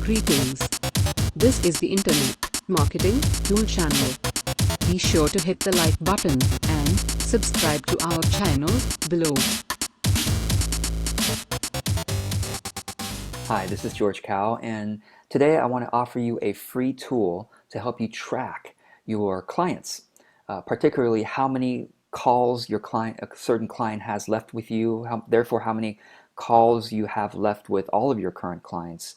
Greetings. This is the Internet Marketing Tool channel. Be sure to hit the like button and subscribe to our channel below. Hi, this is George Cao, and today I want to offer you a free tool to help you track your clients, particularly how many calls your client, a certain client has left with you, therefore how many calls you have left with all of your current clients,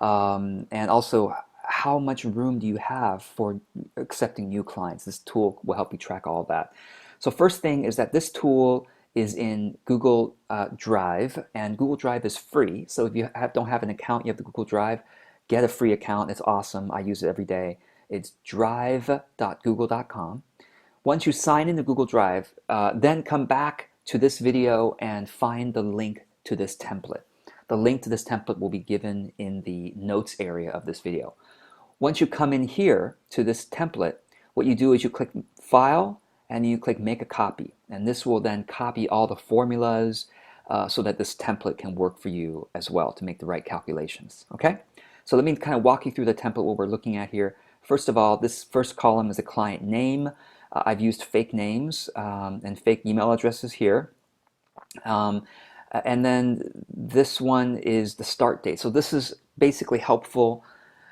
and also how much room do you have for accepting new clients. This tool will help you track all of that. So first thing is that this tool is in Google Drive, and Google Drive is free. So if you don't have an account, you have the Google Drive, get a free account. It's awesome. I use it every day. It's drive.google.com. Once you sign into Google Drive, then come back to this video and find the link to this template. The link to this template will be given in the notes area of this video. Once you come in here to this template, what you do is you click File and you click Make a Copy. And this will then copy all the formulas so that this template can work for you as well to make the right calculations. Okay? So let me kind of walk you through the template, what we're looking at here. First of all, this first column is a client name. I've used fake names and fake email addresses here. And then this one is the start date. So this is basically helpful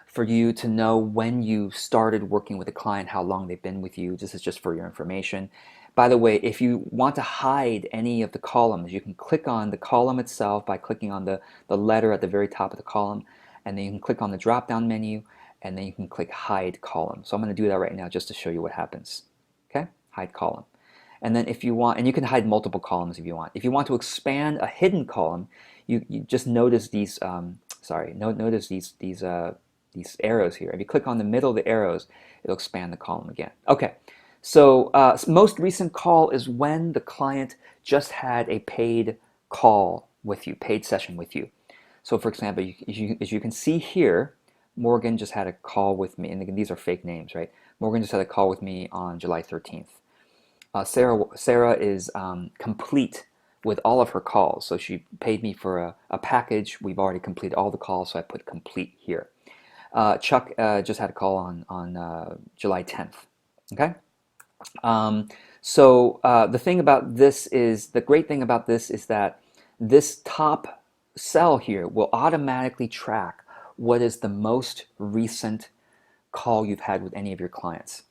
for you to know when you started working with a client, how long they've been with you. This is just for your information. By the way, if you want to hide any of the columns, you can click on the column itself by clicking on the letter at the very top of the column, and then you can click on the drop-down menu, and then you can click Hide Column. So I'm going to do that right now just to show you what happens. Okay, Hide Column. And then if you want, and you can hide multiple columns if you want. If you want to expand a hidden column, you just notice these, notice these arrows here. If you click on the middle of the arrows, it'll expand the column again. Okay, so most recent call is when the client just had a paid call with you, paid session with you. So for example, as you can see here, Morgan just had a call with me, and again, these are fake names, right? Morgan just had a call with me on July 13th. Sarah is complete with all of her calls, so she paid me for a package. We've already completed all the calls, so I put complete here. Chuck just had a call on July 10th. Okay, so the thing about this is, the great thing about this is that this top cell here will automatically track what is the most recent call you've had with any of your clients.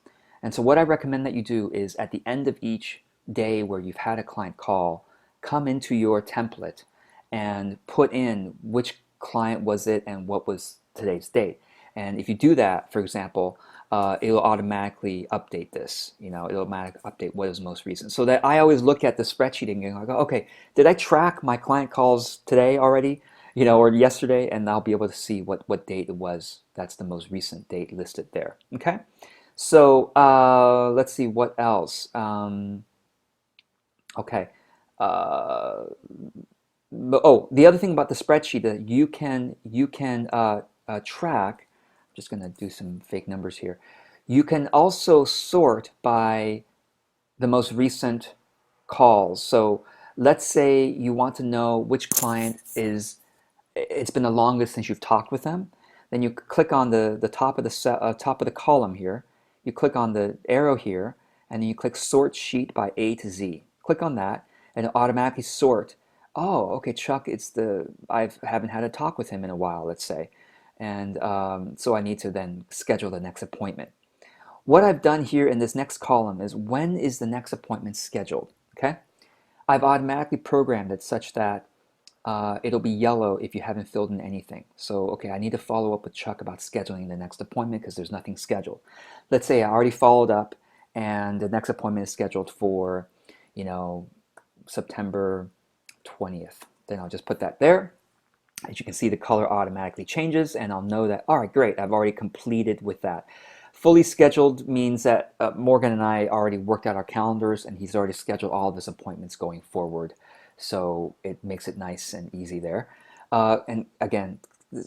And so what I recommend that you do is at the end of each day where you've had a client call, come into your template and put in which client was it and what was today's date. And if you do that, for example, it'll automatically update this. It'll automatically update what is most recent. So that I always look at the spreadsheet and go, okay, did I track my client calls today already? Or yesterday, and I'll be able to see what date it was. That's the most recent date listed there. Okay. So let's see what else. Okay. The other thing about the spreadsheet that you can track. I'm just going to do some fake numbers here. You can also sort by the most recent calls. So let's say you want to know which client it's been the longest since you've talked with them. Then you click on the top of the column here. You click on the arrow here, and then you click Sort Sheet by A to Z. Click on that, and it automatically sort. Oh, okay, Chuck, I haven't had a talk with him in a while, let's say, and so I need to then schedule the next appointment. What I've done here in this next column is when is the next appointment scheduled. Okay, I've automatically programmed it such that it'll be yellow if you haven't filled in anything. So, okay, I need to follow up with Chuck about scheduling the next appointment because there's nothing scheduled. Let's say I already followed up and the next appointment is scheduled for, September 20th. Then I'll just put that there. As you can see, the color automatically changes, and I'll know that, all right, great, I've already completed with that. Fully scheduled means that Morgan and I already worked out our calendars, and he's already scheduled all of his appointments going forward. So it makes it nice and easy there. And again,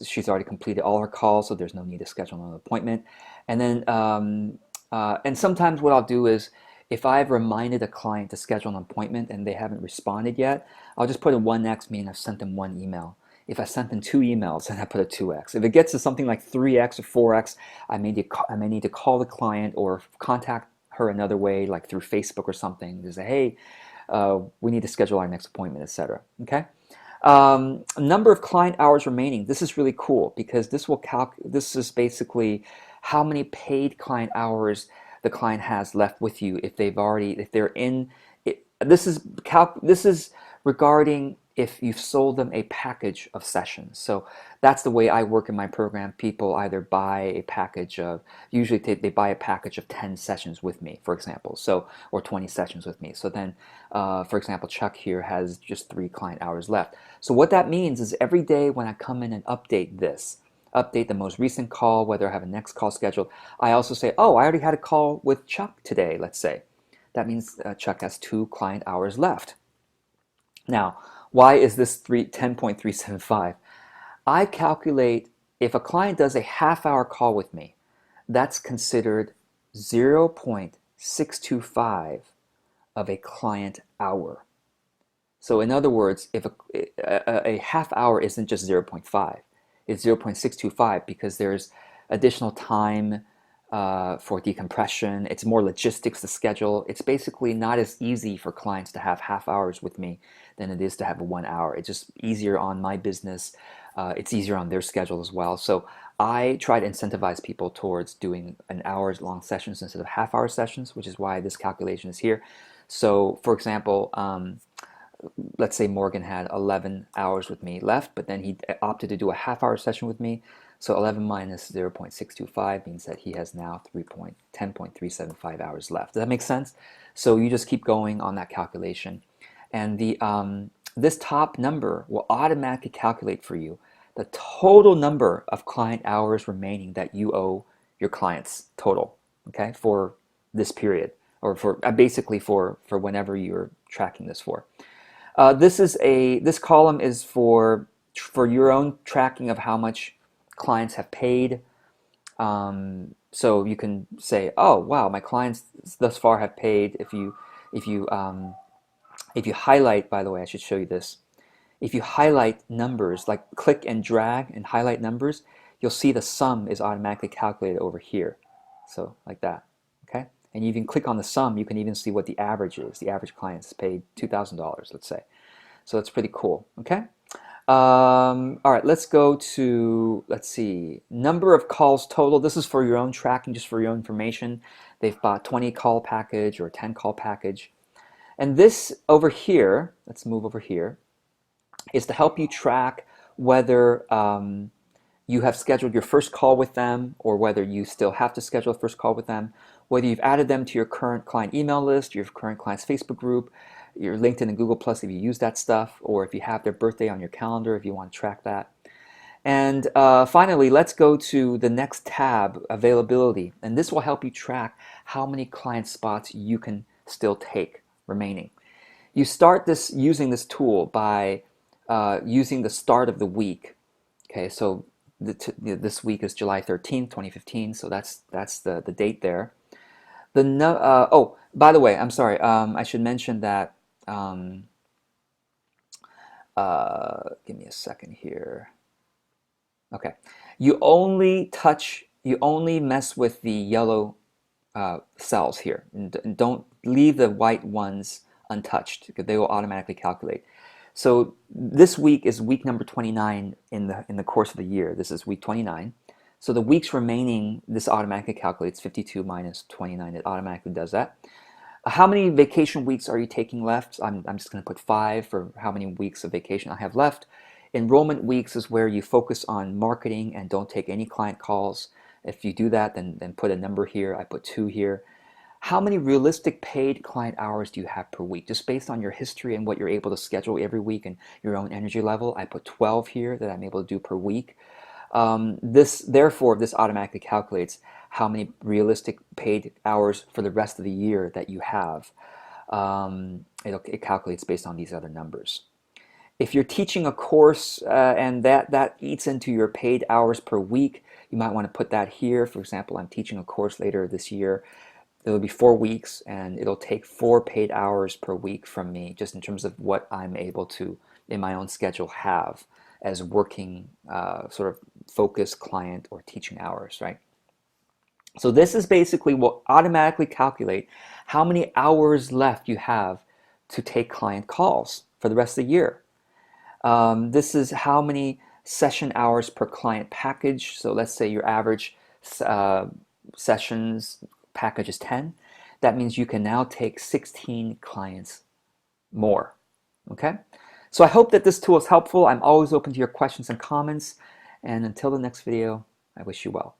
she's already completed all her calls, so there's no need to schedule another appointment. And then, and sometimes what I'll do is, if I've reminded a client to schedule an appointment and they haven't responded yet, I'll just put a 1X, meaning I've sent them one email. If I sent them 2 emails, then I put a 2x. If it gets to something like 3x or 4x, I may need to call the client or contact her another way, like through Facebook or something, to say, hey, we need to schedule our next appointment, etc. Okay. Number of client hours remaining. This is really cool because this is basically how many paid client hours the client has left with you if they're in it. This is regarding if you've sold them a package of sessions. So that's the way I work in my program. People either buy a package of, usually they buy a package of 10 sessions with me, for example, so, or 20 sessions with me. So then, for example, Chuck here has just 3 client hours left. So what that means is every day when I come in and update the most recent call, whether I have a next call scheduled, I also say, oh, I already had a call with Chuck today, let's say. That means Chuck has 2 client hours left. Now, why is this 10.375? I calculate if a client does a half-hour call with me, that's considered 0.625 of a client hour. So in other words, if a half hour isn't just 0.5, it's 0.625 because there's additional time for decompression. It's more logistics to schedule. It's basically not as easy for clients to have half hours with me than it is to have a 1 hour. It's just easier on my business. It's easier on their schedule as well. So I try to incentivize people towards doing an hour's long sessions instead of half-hour sessions, which is why this calculation is here. So for example, let's say Morgan had 11 hours with me left, but then he opted to do a half-hour session with me. So 11 minus 0.625 means that he has now 10.375 hours left. Does that make sense? So you just keep going on that calculation. And this top number will automatically calculate for you the total number of client hours remaining that you owe your clients total, okay, for this period, or for basically for whenever you're tracking this for. This column is for your own tracking of how much clients have paid. So you can say, oh wow, my clients thus far have paid. If you highlight, by the way, I should show you this. If you highlight numbers, like click and drag and highlight numbers, you'll see the sum is automatically calculated over here. So like that, okay? And you can click on the sum, you can even see what the average is. The average client has paid $2,000, let's say. So that's pretty cool, okay? All right, let's go to, let's see, number of calls total. This is for your own tracking, just for your own information. They've bought 20 call package or 10 call package. And this over here, let's move over here, is to help you track whether you have scheduled your first call with them or whether you still have to schedule a first call with them, whether you've added them to your current client email list, your current client's Facebook group, your LinkedIn and Google Plus if you use that stuff, or if you have their birthday on your calendar if you want to track that. And finally, let's go to the next tab, availability. And this will help you track how many client spots you can still take remaining. You start this using this tool by using the start of the week. Okay, so this week is July 13th, 2015, so that's the date there. Oh, by the way, I'm sorry, I should mention that, give me a second here. Okay, you only mess with the yellow cells here, and don't leave the white ones untouched because they will automatically calculate. So this week is week number 29 in the course of the year. This is week 29. So the weeks remaining, this automatically calculates 52 minus 29. It automatically does that. How many vacation weeks are you taking left? I'm just going to put 5 for how many weeks of vacation I have left. Enrollment weeks is where you focus on marketing and don't take any client calls. If you do that, then put a number here. I put 2 here. How many realistic paid client hours do you have per week? Just based on your history and what you're able to schedule every week and your own energy level, I put 12 here that I'm able to do per week. Therefore, this automatically calculates how many realistic paid hours for the rest of the year that you have. It calculates based on these other numbers. If you're teaching a course and that eats into your paid hours per week, you might want to put that here. For example, I'm teaching a course later this year. It'll be 4 weeks, and it'll take 4 paid hours per week from me, just in terms of what I'm able to, in my own schedule, have. as working sort of focused client or teaching hours, right? So this is basically will automatically calculate how many hours left you have to take client calls for the rest of the year. This is how many session hours per client package. So let's say your average sessions package is 10. That means you can now take 16 clients more. Okay? So I hope that this tool is helpful. I'm always open to your questions and comments. And until the next video, I wish you well.